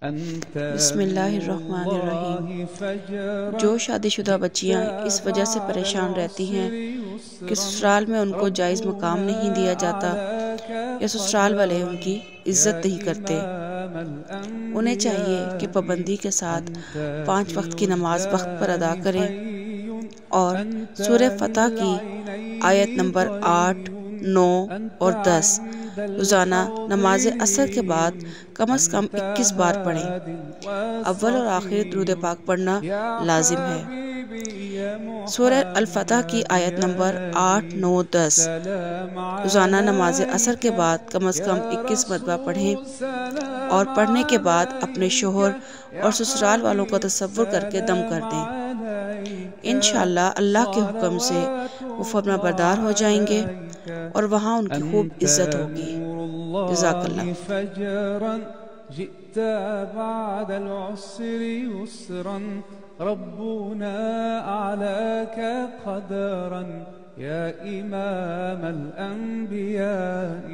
بسم اللہ الرحمن الرحیم۔ جو شادی شدہ بچیاں اس وجہ سے پریشان رہتی ہیں کہ سسرال میں ان کو جائز مقام نہیں دیا جاتا یا سسرال والے ان کی عزت نہیں کرتے، انہیں چاہیے کہ پابندی کے ساتھ 5 وقت کی نماز وقت پر ادا کریں اور سورہ فتح کی آیت نمبر 8، 9 اور 10 روزانہ نماز عصر کے بعد کم از کم 21 بار پڑھیں۔ اول اور آخر درود پاک پڑھنا لازم ہے۔ سورہ الفتح کی آیت نمبر 8، 9، 10 روزانہ نماز عصر کے بعد کم از کم 21 مرتبہ پڑھیں اور پڑھنے کے بعد اپنے شوہر اور سسرال والوں کا تصور کر کے دم کر دیں۔ انشاءاللہ اللہ کے حکم سے وہ فرما بردار ہو جائیں گے اور وہاں ان کی خوب عزت ہوگی۔ جزاک اللہ۔ جئت بعد العسر يسرا ربنا أعلاك قدرا يا إمام الأنبياء